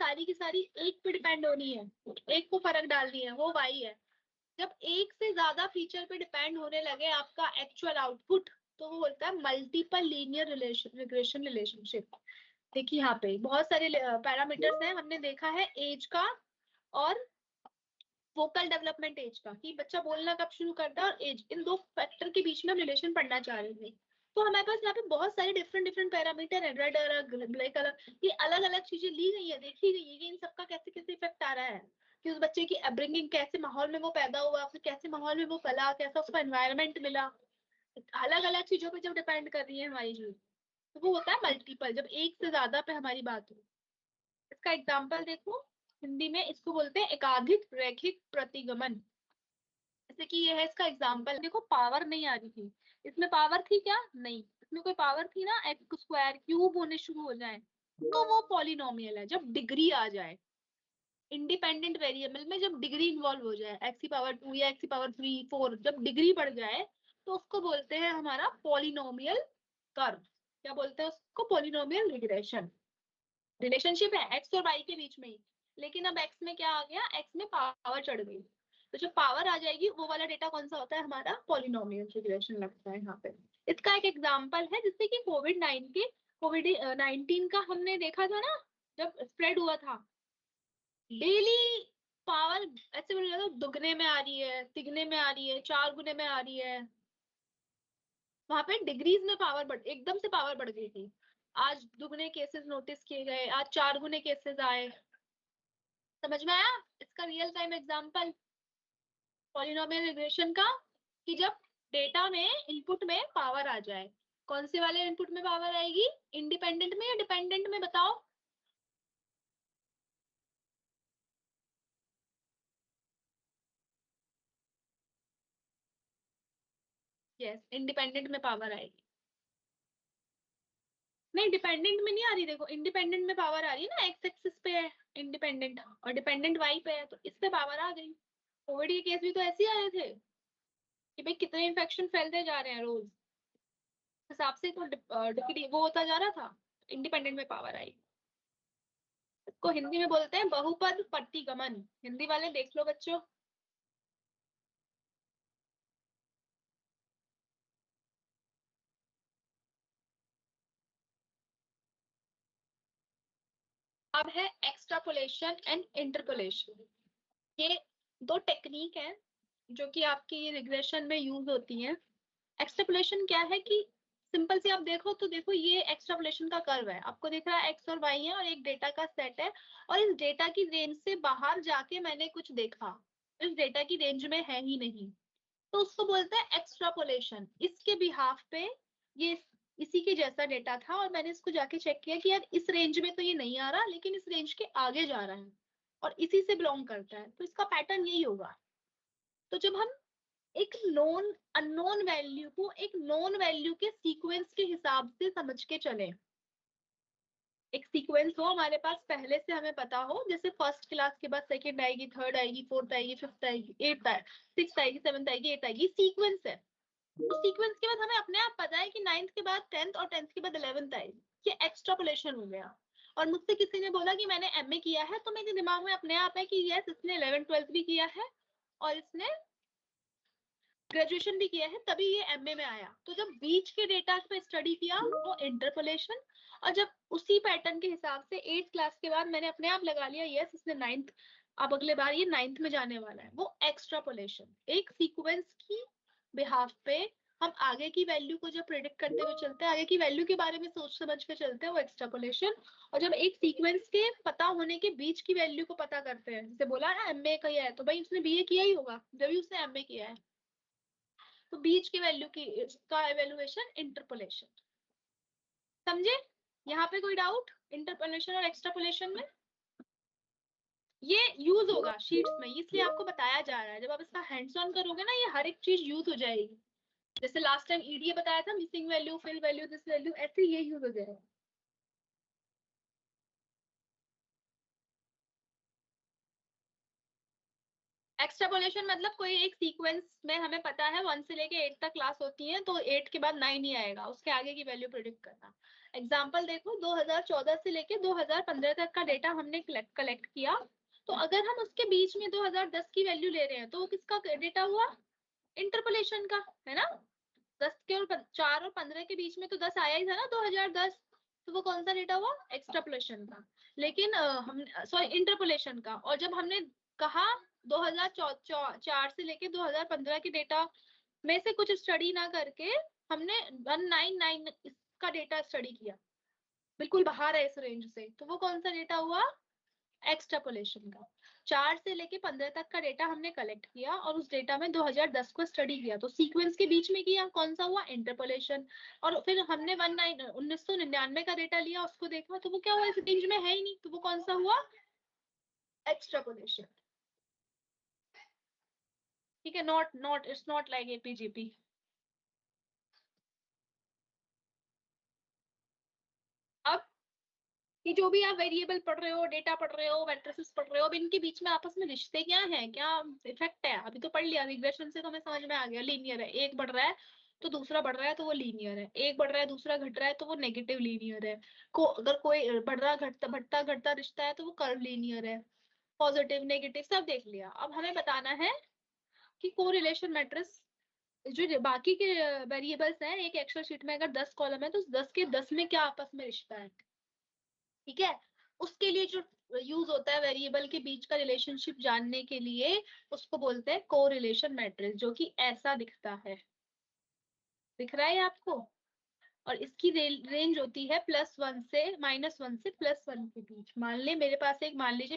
सारी की सारी एक पे डिपेंड होनी है, एक को फर्क डालनी है, वो y है। जब एक से ज्यादा फीचर पे डिपेंड होने लगे आपका एक्चुअल आउटपुट, तो वो बोलता है मल्टीपल लीनियर रिग्रेशन रिलेशनशिप। देखिए यहाँ पे बहुत सारे पैरामीटर्स हैं, हमने देखा है एज का और वोकल डेवलपमेंट एज का, कि बच्चा बोलना कब शुरू करता है, और एज, इन दो फैक्टर के बीच में हम रिलेशन पढ़ना चाह रहे थे। तो हमारे पास यहाँ पे बहुत सारे डिफरेंट डिफरेंट पैरामीटर है, रेड कलर, ब्लैक कलर, ये अलग अलग चीजें ली गई है, देखी गई है कि इन सबका कैसे कैसे इफेक्ट आ रहा है, कि उस बच्चे की अपब्रिंगिंग, कैसे माहौल में वो पैदा हुआ, फिर कैसे माहौल में वो पला, कैसा उसका एनवायरमेंट मिला, अलग अलग चीजों पे जब डिपेंड कर रही है हमारी चीज, तो वो होता है मल्टीपल, जब एक से ज्यादा पे हमारी बात हो। इसका एग्जाम्पल देखो, हिंदी में इसको बोलते हैं एकाधिक रैखिक प्रतिगमन। जैसे कि ये है इसका एग्जाम्पल, देखो पावर नहीं आ रही थी, इसमें पावर थी क्या, नहीं, इसमें कोई पावर थी ना, एक्स स्क्वायर क्यूब होने शुरू हो जाए तो वो पॉलिनोमियल है। जब डिग्री आ जाए, इंडिपेंडेंट वेरिएबल में जब डिग्री इन्वॉल्व हो जाए, एक्स की पावर 2 या एक्स की पावर 3 4, जब डिग्री बढ़ जाए तो उसको बोलते हैं हमारा पॉलिनोमियल कर्व। क्या बोलते हैं उसको, पॉलिनोमियल रिग्रेशन। रिलेशनशिप है एक्स और वाई के बीच में ही, लेकिन अब एक्स में क्या आ गया, एक्स में पावर चढ़ गई, तो जब पावर आ जाएगी वो वाला डेटा कौन सा होता है, हमारा पॉलिनोमियल रिग्रेशन लगता है यहाँ पे। इसका एक एग्जांपल है, जिससे कि कोविड 19 का हमने देखा था ना, जब स्प्रेड हुआ था, डेली पावर ऐसे बोला जाता है, दुगने में आ रही है, तिगने में आ रही है, 4 गुने में आ रही है, वहां पे डिग्रीज में पावर बढ़, एकदम से पावर बढ़ गई थी। आज दुगने केसेस नोटिस किए गए, आज 4 गुने केसेस आए। समझ में आया इसका real time example polynomial regression का, कि जब डेटा में इनपुट में पावर आ जाए, कौन से वाले इनपुट में पावर आएगी, इंडिपेंडेंट में या डिपेंडेंट में, बताओ। यस, इंडिपेंडेंट में पावर आएगी। नहीं, डिपेंडेंट में नहीं आ रही, देखो इंडिपेंडेंट में पावर आ रही है ना, एक्स एक्सिस पे है इंडिपेंडेंट, और डिपेंडेंट वाई पे है, तो इस पे पावर आ गई। कोविड के केस भी तो ऐसे ही आ रहे थे, कि भाई कितने इन्फेक्शन फैलते जा रहे हैं रोज, हिसाब से तो डिग्री वो होता जा रहा था, इंडिपेंडेंट में पावर आई। इसको हिंदी में बोलते हैं बहुपद प्रतिगमन। हिंदी वाले देख लो बच्चों। अब है एक्सट्रापोलेशन एंड इंटरपोलेशन। ये दो टेक्निक है जो कि आपकी रिग्रेशन में यूज होती है। एक्सट्रापोलेशन क्या है कि सिंपल सी आप देखो तो देखो, ये एक्सट्रापोलेशन का कर्व है, आपको दिख रहा है एक्स और वाई है और एक डेटा का सेट है, और इस डेटा की रेंज से बाहर जाके मैंने कुछ देखा, इस डेटा की रेंज में है ही नहीं, तो उसको बोलते हैं एक्सट्रापोलेशन। इसके बिहाफ पे ये इसी के जैसा डेटा था और मैंने इसको जाके चेक किया कि यार इस रेंज में तो ये नहीं आ रहा, लेकिन इस रेंज के आगे जा रहा है और इसी से बिलोंग करता है, तो इसका पैटर्न यही होगा। तो जब हम एक नॉन अननोन वैल्यू को एक नॉन वैल्यू के सीक्वेंस के हिसाब से समझ के चले, एक सीक्वेंस हो हमारे पास पहले से हमें पता हो, जैसे फर्स्ट क्लास के बाद सेकंड आएगी, थर्ड आएगी, फोर्थ आएगी, फिफ्थ आएगी, एट्थ आएगी, सिक्स आएगी, सेवंथ आएगी, एट आएगी, सीक्वेंस है। तो सीक्वेंस के बाद हमें अपने आप पता है कि नाइन्थ के बाद टेंथ और टेंथ के बाद 11th आएगी, ये एक्सट्रापोलेशन हो गया। और मुझसे किसी ने बोला कि मैंने एमए किया है, तो मेरे दिमाग में अपने आप है कि यस इसने 11th 12th भी किया है और इसने ग्रेजुएशन भी किया है, तभी ये एमए में आया। तो जब बीच के डेटा पे स्टडी किया वो इंटरपोलेशन, और जब उसी पैटर्न के हिसाब से 8th क्लास के बाद मैंने अपने आप लगा लिया यस इसने 9th, अब अगले बार ये 9th में जाने वाला है, वो एक्स्ट्रापोलेशन। एक सीक्वेंस की बिहाफ पे हम आगे की वैल्यू को जब प्रेडिक्ट करते हुए चलते हैं, आगे की वैल्यू के बारे में सोच समझ के चलते हैं, वो एक्स्ट्रापोलेशन। और जब एक सीक्वेंस के पता होने के बीच की वैल्यू को पता करते हैं, जैसे बोला ना एमए किया है तो भाई उसने बीए किया ही होगा जब भी उसने एमए किया है, तो बीच की वैल्यू की का एवेल्युएशन इंटरपोलेशन। समझे यहाँ पे कोई डाउट इंटरपोलेशन और एक्सट्रापोलेशन में? ये यूज होगा शीट्स में, इसलिए आपको बताया जा रहा है, जब आप इसका हैंड्स ऑन करोगे ना ये हर एक चीज यूज हो जाएगी। जैसे लास्ट टाइम ईडीए बताया था, missing value, fill value, this value, ऐसे ये यूज हो जाएगा। एक्सट्रापोलेशन मतलब कोई एक सीक्वेंस में हमें पता है 1 से लेके 8 तक क्लास होती है, तो 8 के बाद 9 ही आएगा, उसके आगे की वैल्यू प्रिडिक्ट करना। एग्जाम्पल देखो, 2014 से लेके 2015 तक का डेटा हमने कलेक्ट किया। तो अगर हम उसके बीच में 2010 की वैल्यू ले रहे हैं तो वो किसका डेटा हुआ? इंटरपोलेशन का, है ना। 10 के और 4 और 15 के बीच में तो 10 आया ही था ना, 2010। तो वो कौन सा डेटा हुआ? एक्सट्रापोलेशन का। लेकिन हम सॉरी इंटरपोलेशन का। और जब हमने कहा 2004 से लेके 2015 के डेटा में से कुछ स्टडी ना करके हमने 199 इसका डेटा स्टडी किया, बिल्कुल बाहर है इस रेंज से, तो वो कौन सा डेटा हुआ? एक्सट्रापोलेशन का। 4 से लेके 15 तक का डेटा हमने कलेक्ट किया और उस डेटा में 2010 को स्टडी किया, तो सीक्वेंस के बीच में किया, कौन सा हुआ? इंटरपोलेशन। और फिर हमने 1999 का डेटा लिया, उसको देखा, तो वो क्या हुआ? इस रेंज में है ही नहीं, तो वो कौन सा हुआ? एक्सट्रापोलेशन। ठीक है, not it's not like AP GP. अब कि जो भी आप वेरिएबल पढ़ रहे हो, डेटा पढ़ रहे हो, मैट्रिसेस पढ़ रहे हो, अब इनके बीच में आपस में रिश्ते क्या हैं, क्या इफेक्ट है? अभी तो पढ़ लिया, रिग्रेशन से तो हमें समझ में आ गया, लीनियर है। एक बढ़ रहा है तो दूसरा बढ़ रहा है तो वो लीनियर है, एक बढ़ रहा है दूसरा घट रहा है तो वो नेगेटिव लीनियर है। अगर कोई बढ़ रहा घटता बढ़ता घटता रिश्ता है तो वो कर्व लीनियर है। पॉजिटिव नेगेटिव सब देख लिया। अब हमें बताना है कि कोरिलेशन मैट्रिक्स, जो बाकी के वेरिएबल्स हैं एक एक्सेल शीट में, अगर 10 कॉलम है तो 10 के 10 में क्या आपस में रिश्ता है। ठीक है, उसके लिए जो यूज होता है वेरिएबल के बीच का रिलेशनशिप जानने के लिए, उसको बोलते हैं कोरिलेशन मैट्रिक्स, जो कि ऐसा दिखता है। दिख रहा है आपको? और इसकी रेंज होती है +1 से -1 से +1 के बीच। मान लीजिए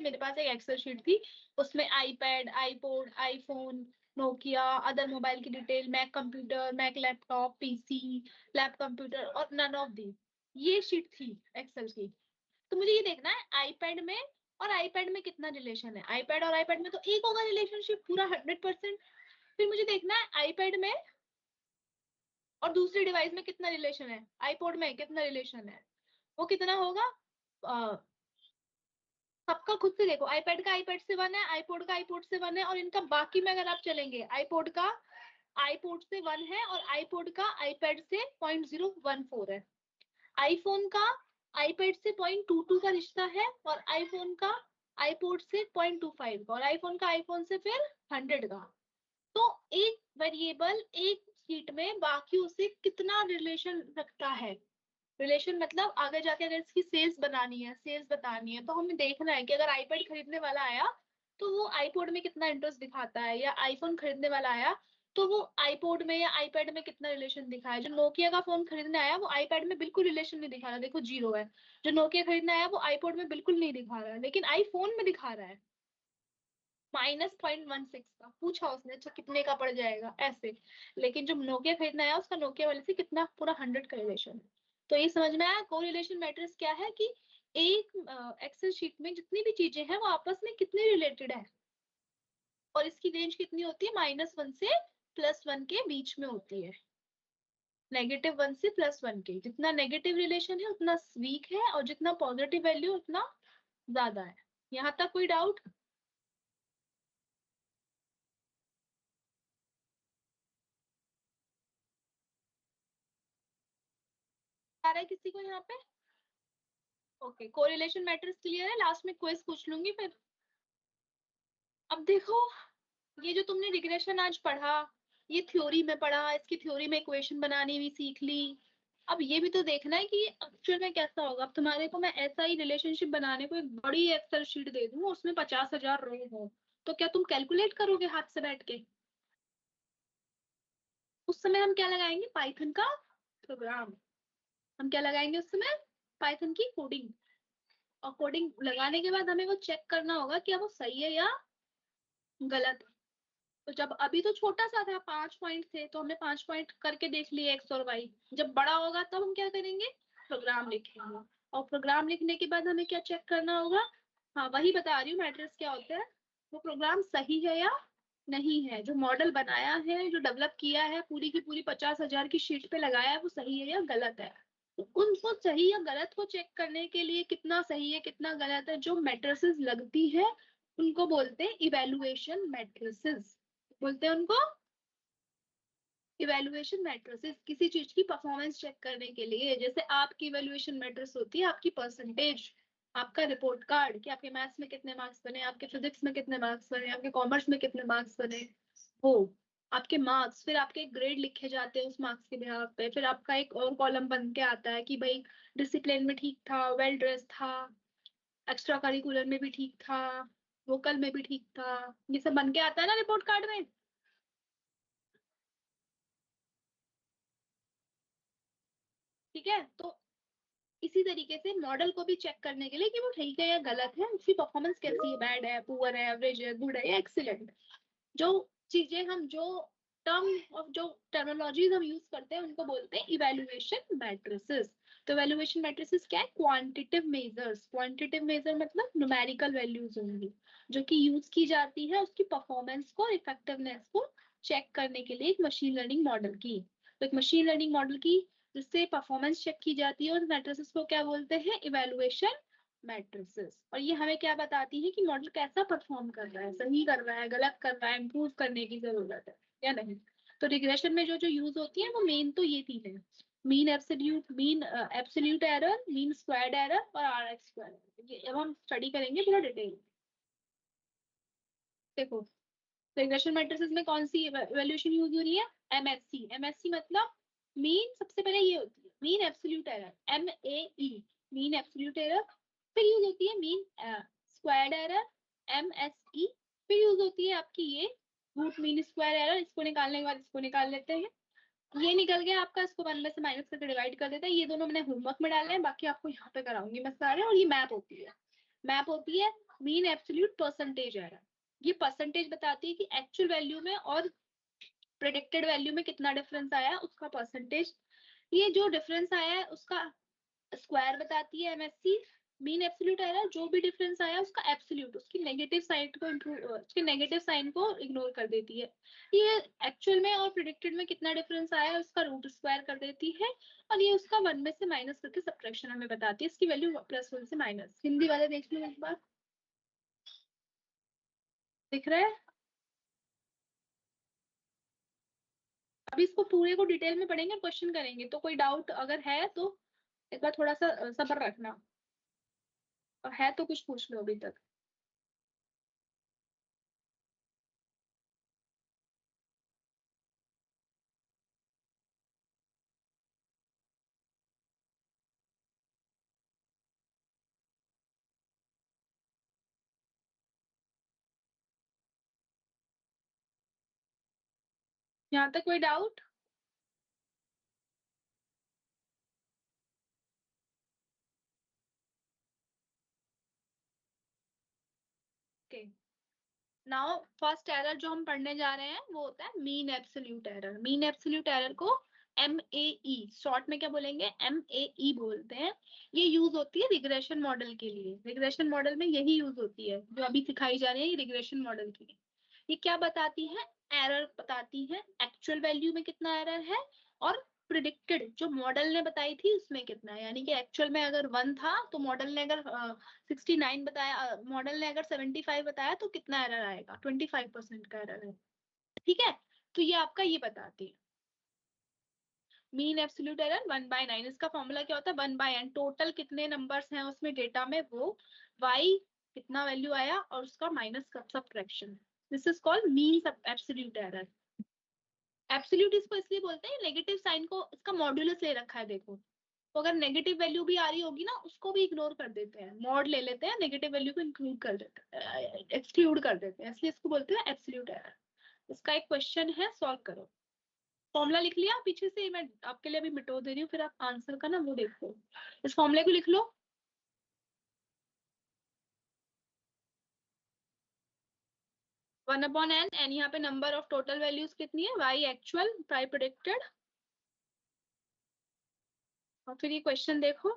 मेरे पास एक एक्सेल शीट थी, उसमें iPad, iPod, iPhone, Nokia, other mobile की detail, Mac computer, Mac laptop, PC, lap computer और नन ऑफ दी, ये शीट थी एक्सेल की। तो मुझे ये देखना है आईपैड में और आईपैड में कितना रिलेशन है। आईपैड और आईपैड में तो एक होगा रिलेशनशिप पूरा 100%। फिर मुझे देखना है आईपैड में और दूसरी डिवाइस में कितना रिलेशन है, आईपोड में कितना रिलेशन है, वो कितना होगा। सबका खुद से देखो, आईपैड का आईपैड से 1 है, आईपोड का आईपोड से 1 है, और इनका बाकी में अगर आप चलेंगे, आईपोड का आईपोड से 1 है और आईपोड का आईपैड से 0.014 है। आईफोन का आईपैड से 0.22 का रिश्ता है और आईफोन का आईपोड से 0.25 का, और आईफोन का आईफोन से फिर 100 का। तो एक वेरिएबल एक शीट में बाकियों से कितना रिलेशन रखता है। रिलेशन मतलब आगे जाके अगर इसकी सेल्स बनानी है, सेल्स बतानी है, तो हमें देखना है कि अगर आईपैड खरीदने वाला आया तो वो आईपोड में कितना इंटरेस्ट दिखाता है, या आईफोन खरीदने वाला आया तो वो आईपोड में या आईपैड में कितना रिलेशन दिखा है। जो नोकिया का फोन खरीदने आया वो आईपैड में बिल्कुल रिलेशन नहीं दिखा रहा, देखो 0 है। जो नोकिया खरीदने आया वो आईपोड में बिल्कुल नहीं दिखा रहा है, लेकिन आईफोन में दिखा रहा है -0.16 का। पूछा उसने, अच्छा कितने का पड़ जाएगा ऐसे। लेकिन जो नोकिया खरीदना है उसका नोकिया वाले से कितना, पूरा 100 का रिलेशन है। तो ये समझ में आया कोरिलेशन मैट्रिक्स क्या है, कि एक एक्सेल शीट में जितनी भी चीजें हैं वो आपस में कितनी रिलेटेड है। और इसकी रेंज कितनी होती है? -1 से +1 के बीच में होती है। -1 से +1 के, जितना नेगेटिव रिलेशन है उतना वीक है, और जितना पॉजिटिव वैल्यू उतना ज्यादा है। यहाँ तक कोई डाउट? आ रहा है किसी को यहाँ पे? ओके, कोरिलेशन मैट्रिक्स क्लियर है। लास्ट में क्वेश्चन पूछ लूंगी फिर। अब देखो, ये जो तुमने रिग्रेशन आज पढ़ा, ये थ्योरी में पढ़ा, इसकी थ्योरी में इक्वेशन बनानी भी सीख ली। अब ये भी तो देखना है कि एक्चुअल में कैसा होगा। अब तुम्हारे को मैं ऐसा ही रिलेशनशिप बनाने को एक बड़ी एक्सेल शीट दे दूं, उसमें 50,000 रो हो, तो क्या तुम कैलकुलेट करोगे हाथ से बैठ के? उस समय हम क्या लगाएंगे? पाइथन का प्रोग्राम। हम क्या लगाएंगे उस समय? पाइथन की कोडिंग। और कोडिंग लगाने के बाद हमें वो चेक करना होगा कि वो सही है या गलत। तो जब अभी तो छोटा सा था, 5 पॉइंट थे, तो हमने 5 पॉइंट करके देख लिए एक्स और वाई। जब बड़ा होगा तब हम क्या करेंगे? प्रोग्राम लिखेंगे। और प्रोग्राम लिखने के बाद हमें क्या चेक करना होगा? हाँ, वही बता रही हूँ मैट्रिक्स क्या होता है। वो प्रोग्राम सही है या नहीं है, जो मॉडल बनाया है, जो डेवलप किया है, पूरी की पूरी 50,000 की शीट पे लगाया है, वो सही है या गलत है। तो उनको सही या गलत को चेक करने के लिए, कितना सही है कितना गलत है, जो मैट्रिसेस लगती है उनको बोलते हैं इवेलुएशन मैट्रिसेस। बोलते हैं उनको इवेल्युएशन मैट्रिसेस किसी चीज की परफॉर्मेंस चेक करने के लिए, जैसे आपकी इवेल्युएशन मैट्रिक्स होती है आपकी परसेंटेज, आपका रिपोर्ट कार्ड कि आपके मैथ्स में कितने मार्क्स बने, आपके फिजिक्स में कितने मार्क्स बने, आपके कॉमर्स में कितने मार्क्स बने, वो आपके मार्क्स, फिर आपके ग्रेड लिखे जाते हैं उस मार्क्स के बिहाफ पे, फिर आपका एक और कॉलम बन के आता है कि भाई डिसिप्लिन में ठीक था, वेल ड्रेस था, एक्स्ट्रा करिकुलर में भी ठीक था, वोकल में भी ठीक था, ये सब बन के आता है ना रिपोर्ट कार्ड में। ठीक है, तो इसी तरीके से मॉडल को भी चेक करने के लिए कि वो ठीक है या गलत है, उसकी परफॉर्मेंस कैसी है, बैड है, पुअर है, एवरेज है, गुड है या एक्सीलेंट, जो चीजें हम जो टर्म और जो टर्मिनोलॉजीज हम यूज करते हैं उनको बोलते हैं इवेल्युएशन मैट्रिसेस। तो इवेल्युएशन मैट्रिसेस क्या है, क्वांटिटिव मेजर्स, क्वांटिटिव मेजर मतलब न्यूमेरिकल वैल्यूज होंगी जो कि यूज की जाती है उसकी परफॉर्मेंस को, इफेक्टिवनेस को चेक करने के लिए एक मशीन लर्निंग मॉडल की। तो एक मशीन लर्निंग मॉडल की जिससे परफॉर्मेंस चेक की जाती है, और मैट्रिसेस को क्या बोलते हैं, इवेल्युएशन मैट्रिसेस। और ये हमें क्या बताती है कि मॉडल कैसा परफॉर्म कर रहा है, सही कर रहा है, गलत कर रहा है, इम्प्रूव करने की जरूरत है या नहीं। तो रिग्रेशन में जो जो यूज होती है वो मेन तो ये तीन है, mean absolute error, mean squared error और आर एक्स स्क्वायर। ये अब हम स्टडी करेंगे पूरा डिटेल। देखो, रिग्रेशन मैट्रिसेस में कौन सी वैल्यूएशन यूज हो रही है, एमएससी। एमएससी मतलब मीन, सबसे पहले ये होती है mean absolute error, MAE, mean absolute error. फिर यूज होती है मीन स्क्वायर्ड एरर, MSE। फिर यूज होती है आपकी ये रूट मीन स्क्वायर एरर, इसको निकालने के बाद इसको निकाल लेते हैं, ये निकल गया आपका, इसको 1 में से माइनस करके डिवाइड कर देता है। ये दोनों मैंने होमवर्क में डाले हैं, बाकी आपको यहाँ पे कराऊंगी मैं सारे। और ये मैप होती है, मैप होती है मीन एब्सोल्यूट परसेंटेज एरर। ये परसेंटेज बताती है कि एक्चुअल वैल्यू में और प्रेडिक्टेड वैल्यू में कितना डिफरेंस आया, उसका परसेंटेज। ये जो डिफरेंस आया है उसका स्क्वायर बताती है एमएससी। मीन एब्सोल्यूट एरर, जो भी डिफरेंस आया उसका एब्सोल्यूट, उसकी नेगेटिव साइन को इंप्रूव, उसके नेगेटिव साइन को इग्नोर कर देती है। ये एक्चुअल में और प्रिडिक्टेड में कितना डिफरेंस आया उसका रूट स्क्वायर कर देती है। और ये उसका 1 में से माइनस करके सब्ट्रैक्शन हमें बताती है, इसकी वैल्यू +1 से माइनस। हिंदी वाले देख लो एक बार, दिख रहा है। अभी इसको पूरे को डिटेल में पढ़ेंगे, क्वेश्चन करेंगे, तो कोई डाउट अगर है तो एक बार थोड़ा सा सब्र रखना, और है तो कुछ पूछ लो अभी तक। यहाँ तक कोई doubt? Okay, now first error जो हम पढ़ने जा रहे हैं वो होता है mean absolute error. Mean absolute error को MAE शॉर्ट में क्या बोलेंगे, MAE बोलते हैं। ये यूज होती है रिग्रेशन मॉडल के लिए, रिग्रेशन मॉडल में यही यूज होती है जो अभी सिखाई जा रही है, ये रिग्रेशन मॉडल की। ये क्या बताती है, एरर बताती है, एक्चुअल वैल्यू में कितना एरर है, और प्रिडिक्टेड जो मॉडल ने बताई थी उसमें कितना है। यानी कि एक्चुअल में अगर 1 था तो मॉडल ने अगर 69 बताया, मॉडल ने अगर 75 बताया तो कितना एरर आएगा, 25% का एरर है। ठीक है, तो ये आपका ये बताती है मीन एब्सोल्यूट एरर 1/9। इसका फॉर्मूला क्या होता है, 1/n, टोटल कितने नंबर्स हैं उसमें डेटा में, वो y कितना वैल्यू आया और उसका माइनस का subtraction. This is called mean absolute error. Absolute इसको इसलिए बोलते हैं, नेगेटिव साइन को इसका मॉड्यूलस ले रखा है देखो, तो अगर नेगेटिव वैल्यू भी आ रही होगी ना उसको भी इग्नोर कर देते हैं, मॉड ले लेते हैं, नेगेटिव वैल्यू को इंक्लूड कर देते हैं, एक्सक्लूड कर देते हैं, इसलिए इसको बोलते हैं एब्सोल्यूट एरर। इसका एक क्वेश्चन है, सॉल्व करो। फॉर्मूला लिख लिया पीछे से, मैं आपके लिए अभी मिटो दे रही हूँ, फिर आप आंसर का ना वो देखो, इस फॉर्मूले को लिख लो। 1/n, एन यहाँ पे नंबर ऑफ टोटल वैल्यूज कितनी है, y एक्चुअल, y प्रेडिक्टेड। और फिर ये क्वेश्चन देखो,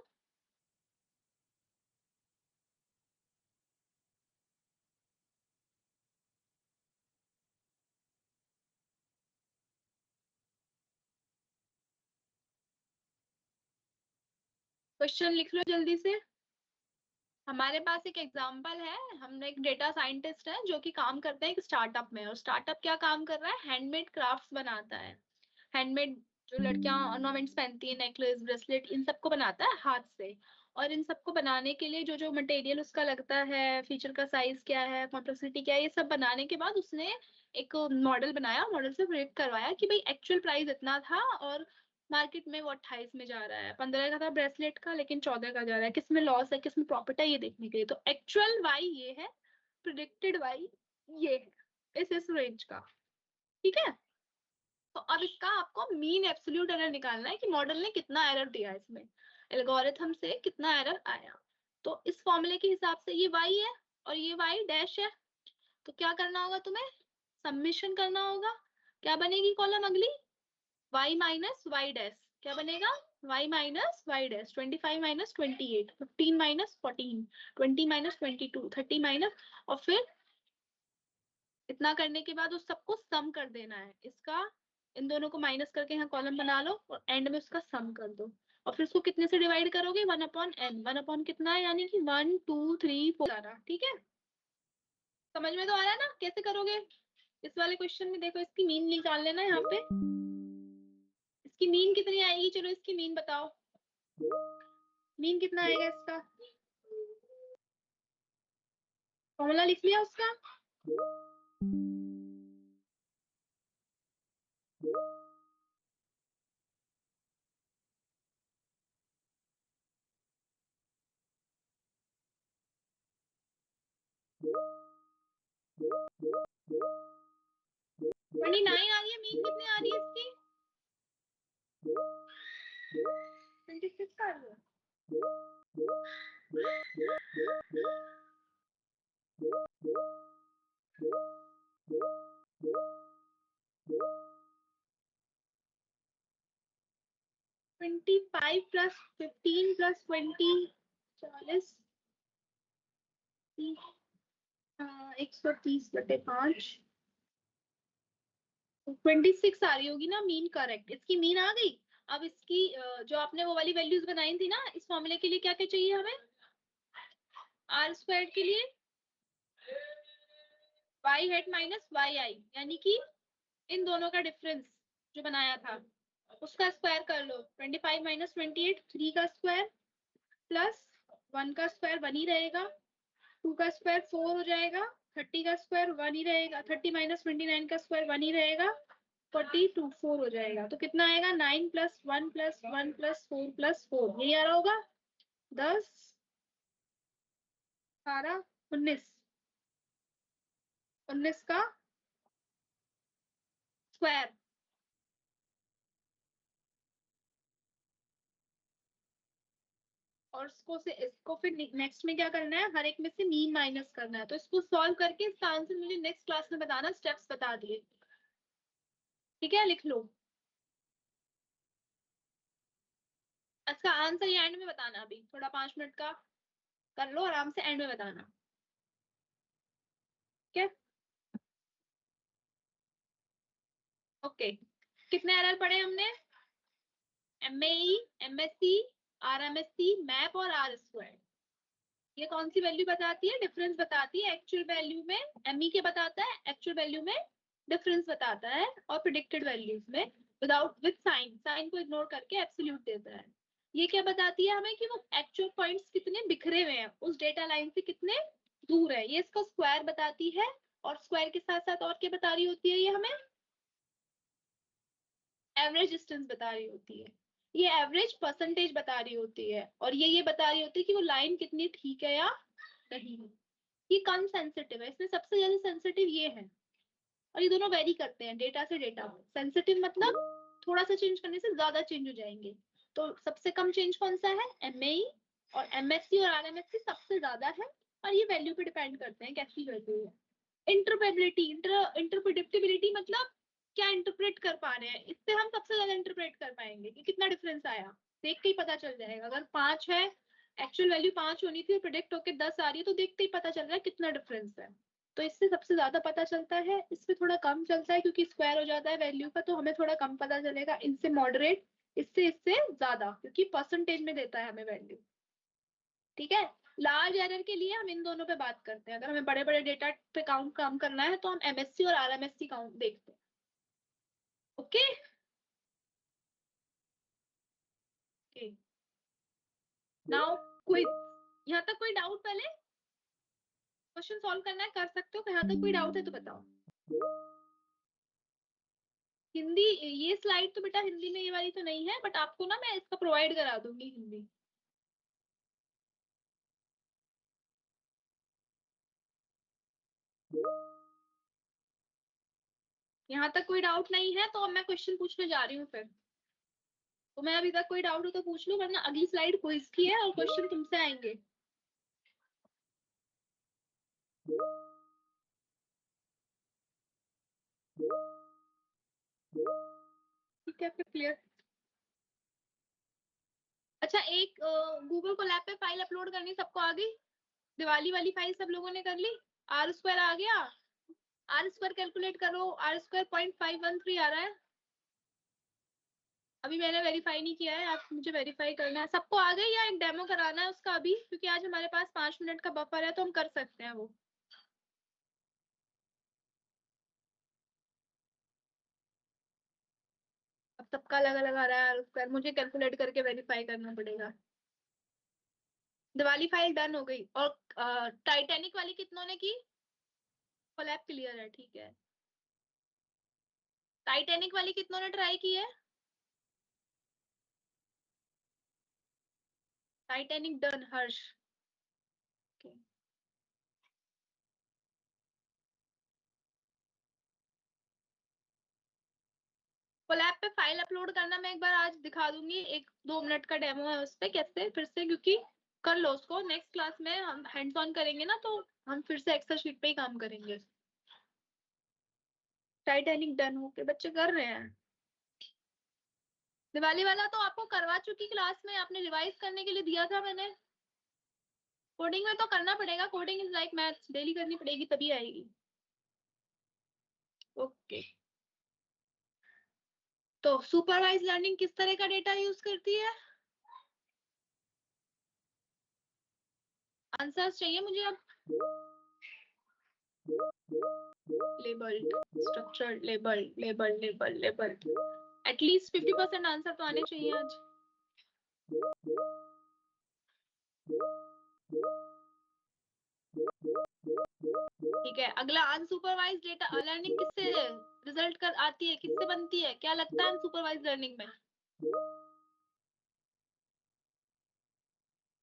क्वेश्चन लिख लो जल्दी से। हमारे पास एक एग्जांपल है, हम एक डेटा साइंटिस्ट है जो कि काम करते हैं एक स्टार्टअप में, और स्टार्टअप क्या काम कर रहा है, हैंडमेड क्राफ्ट्स बनाता है। हैंडमेड जो लड़कियां ऑर्नामेंट्स पहनती है, नेकलेस, ब्रेसलेट, इन सबको बनाता है हाथ से। और इन सबको बनाने के लिए जो जो मटेरियल उसका लगता है, फीचर का साइज क्या है, कॉम्प्लेक्सिटी क्या है, ये सब बनाने के बाद उसने एक मॉडल बनाया, मॉडल से प्रेडिक्ट करवाया कि भाई एक्चुअल प्राइस इतना था और मार्केट में वो 28 में जा रहा है, 15 का था ब्रेसलेट का लेकिन 14 का जा रहा है, किसमें लॉस है किसमें प्रॉफिट है ये देखने के लिए। तो एक्चुअल वाई ये है, प्रिडिक्टेड वाई ये है इस रेंज का। ठीक है, तो अब इसका आपको मीन एब्सोल्यूट एरर निकालना है कि मॉडल ने कितना एरर दिया इसमें, एल्गोरिथम से कितना एरर आया। तो इस फॉर्मूले के हिसाब से ये y है और ये y डैश है, तो क्या करना होगा तुम्हें, सबमिशन करना होगा। क्या बनेगी कॉलम अगली, y माइनस वाई डैश, क्या बनेगा y minus Y dash, 25 minus 28, 15 minus 14, 20 minus 22, 30 minus, और फिर इतना करने के बाद उस सबको सम कर देना है इसका, इन दोनों को माइनस करके यहाँ कॉलम बना लो और एंड में उसका सम कर दो। और फिर उसको कितने से डिवाइड करोगे, 1/n, 1 कितना है यानी कि 1 2 3 4। ठीक है, समझ में तो आ रहा है ना कैसे करोगे। इस वाले क्वेश्चन में देखो इसकी मीन निकाल लेना यहाँ पे, इसकी मीन कितनी आएगी, चलो इसकी मीन बताओ, मीन कितना आएगा इसका, फॉर्मूला लिख लिया उसका। ट्वेंटी 29 आ रही है, मीन कितनी आ रही है इसकी, 26 आ रही है। 25 प्लस 15 प्लस 20, 40, 130/5, 26 आ रही होगी ना मीन, करेक्ट, इसकी मीन आ गई। अब इसकी जो आपने वो वाली वैल्यूज बनाई थी ना इस फॉर्मूले के लिए, क्या क्या चाहिए हमें, आर स्क्वायर के लिए वाई हेड माइनस वाई आई, यानी कि इन दोनों का डिफरेंस जो बनाया था उसका स्क्वायर कर लो, 25 माइनस 28, 3 का स्क्वायर प्लस 1 का स्क्वायर 1 ही रहेगा, 2 का स्क्वायर 4 हो जाएगा, 30 का स्क्वायर 1 ही रहेगा, 30 माइनस 29 का स्क्वायर 1 ही रहेगा, 42 4 हो जाएगा। तो कितना आएगा, 9 प्लस 1 प्लस 1 प्लस 4 प्लस 4, यही आ रहा होगा, 10 12 19, 19 का स्क्वायर। और इसको फिर नेक्स्ट में क्या करना है, हर एक में से मीन माइनस करना है। तो इसको सॉल्व करके इसका आंसर मुझे नेक्स्ट क्लास में बताना, स्टेप्स बता दिए। ठीक है, लिख लो इसका आंसर, ये एंड में बताना, अभी थोड़ा 5 मिनट का कर लो आराम से, एंड में बताना। ठीक है, ओके। कितने एरर पढ़े हमने, एमएई, एमएससी, आरएमएससी, मैप और आर स्क्वायर। ये कौन सी वैल्यू बताती है, डिफरेंस बताती है, एक्चुअल वैल्यू में एमई के बताता है, एक्चुअल वैल्यू में डिफरेंस बताता है, और प्रिडिक्टेड वैल्यूज में विदाउट विद साइन, साइन को इग्नोर करके एब्सोल्यूट देता है। ये क्या बताती है हमें कि वो एक्चुअल पॉइंट्स कितने बिखरे हुए हैं उस डेटा लाइन से, कितने दूर है, ये इसका स्क्वायर बताती है। और स्क्वायर के साथ साथ और क्या बता रही होती है ये हमें, एवरेज डिस्टेंस बता रही होती है, ये एवरेज परसेंटेज बता रही होती है, और ये बता रही होती है कि वो लाइन कितनी ठीक है या नहीं है। ये कम सेंसिटिव है, इसमें सबसे ज्यादा सेंसिटिव ये है। और ये दोनों वेरी करते हैं डेटा से डेटा में, सेंसिटिव मतलब थोड़ा सा चेंज करने से ज्यादा चेंज हो जाएंगे। तो सबसे कम चेंज कौन सा है, एमएई, और एमएससी और आरएमएससी सबसे ज्यादा है। और ये वैल्यू पे डिपेंड करते हैं कैसी वैल्यू है। इंटरप्रेबिलिटी, इंटरप्रेडिक्टेबिलिटी मतलब क्या इंटरप्रेट कर पा रहे हैं, इससे हम सबसे ज्यादा इंटरप्रेट कर पाएंगे कि कितना डिफरेंस आया, देख के ही पता चल जाएगा। अगर 5 है, एक्चुअल वैल्यू 5 होनी थी, प्रोडिक्ट होके 10 आ रही है, तो देखते ही पता चल रहा है कितना डिफरेंस है। तो इससे सबसे ज्यादा पता चलता है, इससे थोड़ा कम चलता है क्योंकि स्क्वायर हो जाता है वैल्यू का, तो हमें थोड़ा कम पता चलेगा। इनसे मॉडरेट, इससे ज्यादा, क्योंकि परसेंटेज में देता है हमें वैल्यू। ठीक है, लार्ज एरर के लिए हम इन दोनों पे बात करते हैं, अगर हमें बड़े बड़े डेटा पे काउंट काम करना है तो हम एमएससी और आरएमएससी काउंट देखते हैं। Okay, okay now quiz. यहाँ तक कोई डाउट? पहले क्वेश्चन सॉल्व करना है, कर सकते हो। यहाँ तक कोई डाउट है तो बताओ। हिंदी, ये स्लाइड तो बेटा हिंदी में ये वाली तो नहीं है, बट आपको ना मैं इसका प्रोवाइड करा दूंगी हिंदी। यहाँ तक कोई डाउट नहीं है तो अब मैं क्वेश्चन पूछने जा रही हूँ फिर। तो मैं अभी तक कोई डाउट हो तो पूछ लूं, वरना अगली स्लाइड क्विज की है और क्वेश्चन तुमसे आएंगे। ठीक है फिर क्लियर। अच्छा, एक गूगल कोलैब पे फाइल अपलोड करनी सबको आ गई? दिवाली वाली फाइल सब लोगों ने कर ली? आर स्क्वायर आ गया? आर स्क्वायर कैलकुलेट करो। आर स्क्वायर 0.513 आ रहा है। अभी मैंने वेरीफाई नहीं किया है, आप मुझे वेरीफाई करना है। सबको आ गई या एक डेमो कराना है उसका अभी? क्योंकि आज हमारे पास 5 मिनट का बफर है तो हम कर सकते हैं वो। अब सबका अलग अलग आ रहा है आर स्क्वायर, मुझे कैलकुलेट करके वेरीफाई करना पड़ेगा। दिवाली फाइल डन हो गई। और टाइटैनिक वाली कितनों ने की? कोलैब क्लियर है, ठीक है। टाइटैनिक वाली कितनों ने ट्राई की है? टाइटैनिक डन, हर्ष। Okay. कोलैब पे फाइल अपलोड करना मैं एक बार आज दिखा दूंगी, 1-2 मिनट का डेमो है उस पे कैसे फिर से, क्योंकि कर लो उसको। नेक्स्ट क्लास में हम हैंड्स ऑन करेंगे ना, तो हम फिर से एक्सेल शीट पे ही काम करेंगे। टाइटैनिक डन होके बच्चे कर रहे हैं। दिवाली वाला तो आपको करवा चुकी क्लास में, आपने रिवाइज करने के लिए दिया था मैंने। कोडिंग में तो करना पड़ेगा, coding is like maths, daily करनी पड़ेगी तभी आएगी। ओके तो सुपरवाइज लर्निंग किस तरह का डेटा यूज करती है? आंसर्स चाहिए मुझे अब। Labelled, structured, labelled, labelled, labelled, labelled. At least 50% answer तो आने चाहिए आज। ठीक है, अगला अनसुपरवाइज डेटा लर्निंग किससे रिजल्ट कर आती है, किससे बनती है, क्या लगता है अनसुपरवाइज लर्निंग में?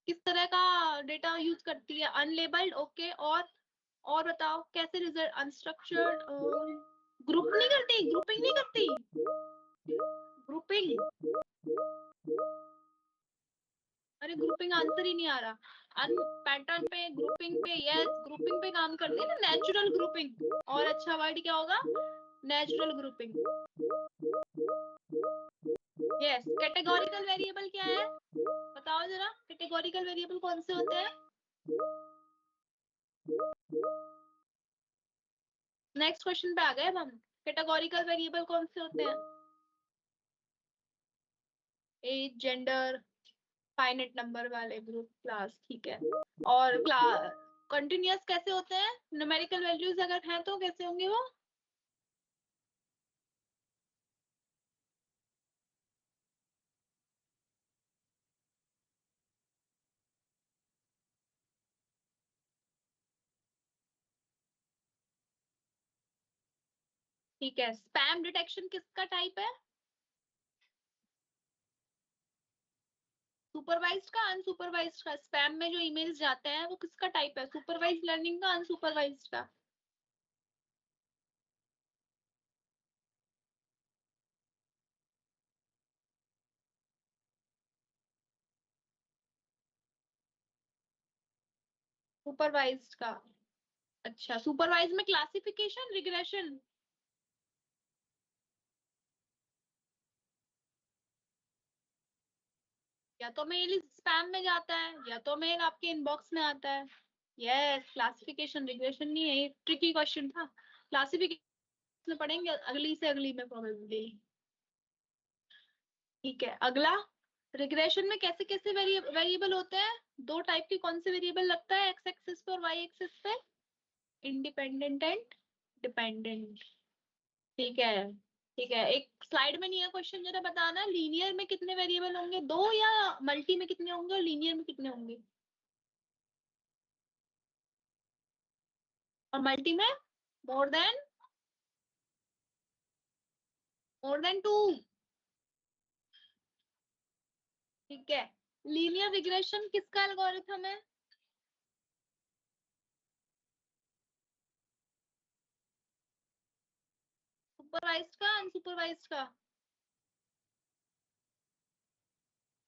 किस तरह का डेटा यूज करती है? Unlabelled, okay. और बताओ कैसे रिजल्ट? अनस्ट्रक्चर्ड, ग्रुप नहीं करती, ग्रुपिंग नहीं करती, ग्रुपिंग। अरे ग्रुपिंग आंसर ही नहीं आ रहा। अन पैटर्न पे, ग्रुपिंग पे, यस ग्रुपिंग पे काम करती है ना, नेचुरल ग्रुपिंग। और अच्छा वर्ड क्या होगा? Natural grouping. Yes. Categorical variable क्या है बताओ जरा? कैटेगोरिकल वेरिएबल कौन से होते हैं? नेक्स्ट क्वेश्चन पे आ गए अब हम। कैटेगोरिकल वेरिएबल कौन से होते हैं? एज, जेंडर, फाइनाइट नंबर वाले ग्रुप, क्लास, ठीक है। और क्लास कंटिन्यूअस कैसे होते हैं? न्यूमेरिकल वैल्यूज अगर हैं तो कैसे होंगे वो? ठीक है। स्पैम डिटेक्शन किसका टाइप है? सुपरवाइज्ड का, अनसुपरवाइज्ड का? स्पैम में जो ईमेल्स जाते हैं वो किसका टाइप है? सुपरवाइज्ड लर्निंग का, अनसुपरवाइज्ड का? सुपरवाइज्ड का। अच्छा, सुपरवाइज में क्लासिफिकेशन, रिग्रेशन? या तो मेल स्पैम में जाता है या तो मेल आपके इनबॉक्स में आता है। यस, क्लासिफिकेशन, रिग्रेशन नहीं है। ये ट्रिकी क्वेश्चन था। क्लासिफिकेशन में पढ़ेंगे अगली से अगली में प्रोबेबली। ठीक है, अगला। रिग्रेशन में कैसे कैसे वेरिएबल होते हैं? दो टाइप के कौन से वेरिएबल लगता है एक्स एक्सिस पे और वाई एक्सिस पे? Independent and dependent. ठीक है। ठीक है, एक स्लाइड में नहीं है क्वेश्चन, जरा बताना लीनियर में कितने वेरिएबल होंगे, दो, या मल्टी में कितने होंगे और लीनियर में कितने होंगे, और मल्टी में मोर देन टू। ठीक है, लीनियर रिग्रेशन किसका एल्गोरिथम है? सुपरवाइज्ड का, अनसुपरवाइज्ड का?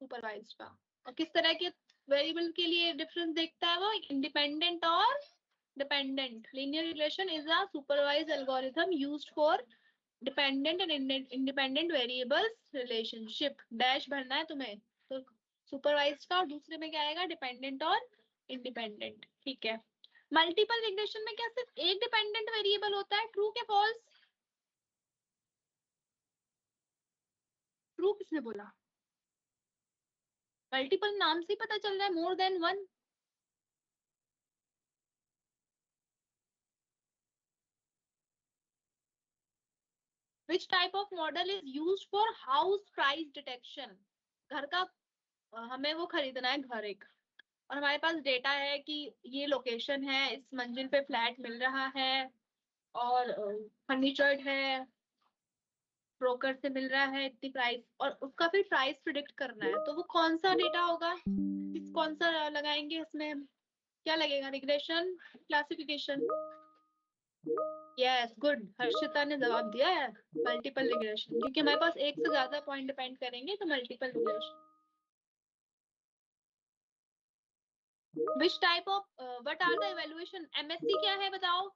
सुपरवाइज्ड का। और किस तरह के वेरिएबल के लिए डिफरेंस देखता है वो, इंडिपेंडेंट और dependent? Linear regression is a supervised algorithm used for dependent and independent variables relationship. Dash भरना है तुम्हें, तो सुपरवाइज्ड का, और दूसरे में क्या आएगा, डिपेंडेंट और इंडिपेंडेंट। ठीक है, मल्टीपल रिग्रेशन में क्या सिर्फ एक डिपेंडेंट वेरिएबल होता है? ट्रू के फॉल्स? ट्रू किसने बोला? मल्टीपल नाम से ही पता चल रहा है, more than one. Which type of model is used for house price detection? घर का, हमें वो खरीदना है घर एक, और हमारे पास डेटा है कि ये लोकेशन है, इस मंजिल पे फ्लैट मिल रहा है, और फर्नीचर्ड है, ब्रोकर से मिल रहा है, इतनी प्राइस, और उसका फिर प्राइस प्रिडिक्ट करना है, तो वो कौन सा डेटा होगा? कौन सा लगाएंगे इसमें? क्या लगेगा, regression, classification? Yes, good, Harshita ने जवाब दिया है, मल्टीपल रिग्रेशन, क्योंकि हमारे पास एक से ज्यादा पॉइंट डिपेंड करेंगे, तो multiple regression. Which type of what are the evaluation? MSC क्या है बताओ,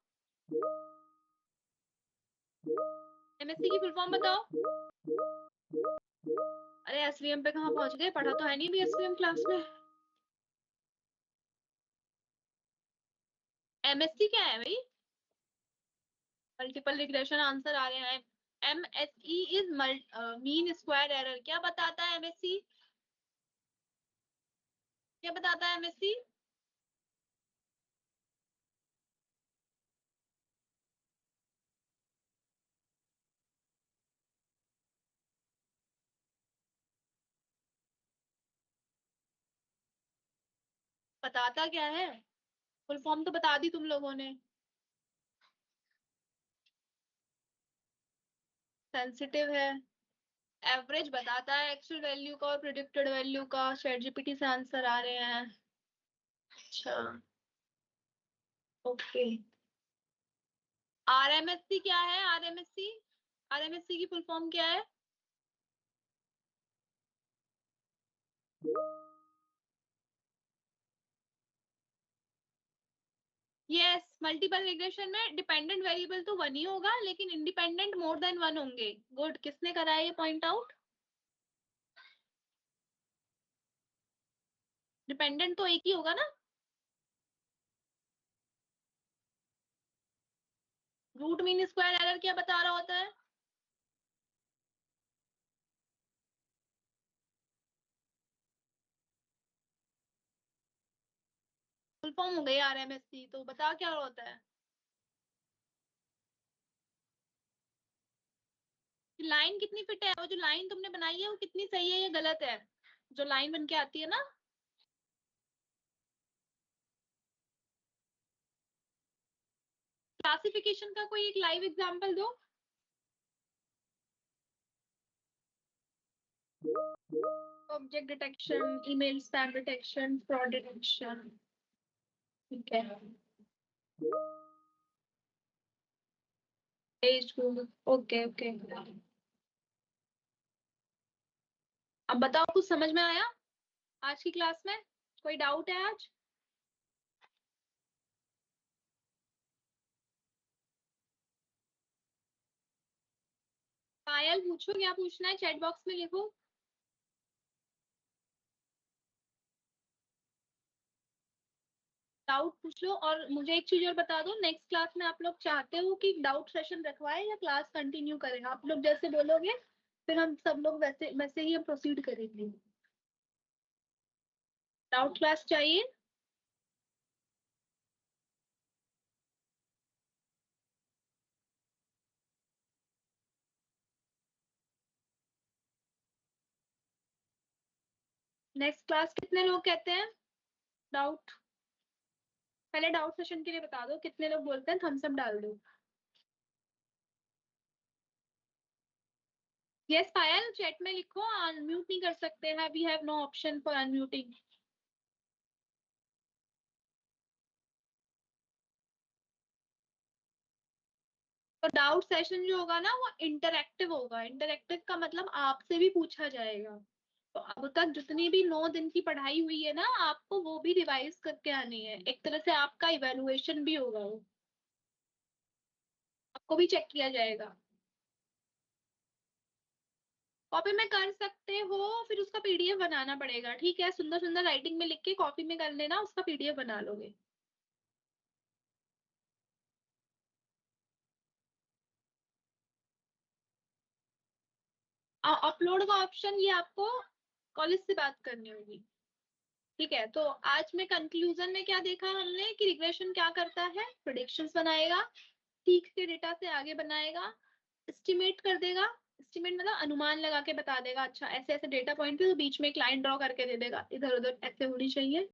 एमएससी की फुल फॉर्म बताओ। अरे एसवीएम पे कहाँ पहुंच गए, पढ़ा तो है नहीं भी एसवीएम क्लास में। एमएससी क्या है भाई? मल्टीपल रिग्रेशन आंसर आ रहे हैं। MSE is mean square error. क्या बताता है एमएससी? क्या बताता है एमएससी? बताता क्या है? फुल फॉर्म तो बता दी तुम लोगों ने। सेंसिटिव है। एवरेज बताता है एक्चुअल वैल्यू का और प्रिडिक्टेड वैल्यू का। चैट जीपीटी से आंसर आ रहे हैं। अच्छा, ओके। आरएमएससी क्या है? आरएमएससी, आरएमएससी की फुल फॉर्म क्या है? यस, मल्टीपल रिग्रेशन में डिपेंडेंट वेरिएबल तो वन ही होगा, लेकिन इंडिपेंडेंट मोर देन वन होंगे। गुड, किसने कराया ये पॉइंट आउट? डिपेंडेंट तो एक ही होगा ना। रूट मीन स्क्वायर एरर क्या बता रहा होता है? फुल फॉर्म हो गई आरएमएससी, तो बता क्या होता है? लाइन कितनी फिट है, वो जो लाइन तुमने बनाई है वो कितनी सही है या गलत है, जो लाइन बन के आती है ना? क्लासिफिकेशन का कोई एक लाइव एग्जांपल दो। Object detection, email spam detection, fraud detection. ठीक है, पेज, ओके ओके। अब बताओ, कुछ समझ में आया आज की क्लास में? कोई डाउट है आज? पायल पूछो, क्या पूछना है चैट बॉक्स में लिखो। डाउट पूछ लो, और मुझे एक चीज और बता दो, नेक्स्ट क्लास में आप लोग चाहते हो कि डाउट सेशन रखवाए या क्लास कंटिन्यू करें? आप लोग जैसे बोलोगे, फिर हम सब लोग वैसे वैसे ही हम प्रोसीड करेंगे। डाउट क्लास चाहिए? नेक्स्ट क्लास कितने लोग कहते हैं डाउट? पहले डाउट सेशन के लिए बता दो कितने लोग बोलते हैं, थम्स अप डाल दो। यस पायल, चैट में लिखो, अनम्यूट नहीं कर सकते हैं, we have no option for unmuting. तो डाउट सेशन जो होगा ना वो इंटरैक्टिव होगा। इंटरैक्टिव का मतलब आपसे भी पूछा जाएगा। तो अब तक जितनी भी 9 दिन की पढ़ाई हुई है ना, आपको वो भी रिवाइज करके आनी है। एक तरह से आपका इवेलुएशन भी होगा, वो आपको भी चेक किया जाएगा। कॉपी में कर सकते हो, फिर उसका पीडीएफ बनाना पड़ेगा। ठीक है, सुंदर सुंदर राइटिंग में लिख के कॉपी में कर लेना, उसका पीडीएफ बना लोगे। अपलोड का ऑप्शन ये आपको कॉलेज से बात करनी होगी। ठीक है, तो आज में कंक्लूजन में क्या देखा हमने कि रिग्रेशन क्या करता है, प्रिडिक्शंस बनाएगा, सीख के डेटा से आगे बनाएगा, एस्टिमेट कर देगा। एस्टिमेट मतलब अनुमान लगा के बता देगा, अच्छा ऐसे ऐसे डेटा पॉइंट है तो बीच में एक लाइन ड्रॉ करके दे देगा, इधर उधर ऐसे होनी चाहिए।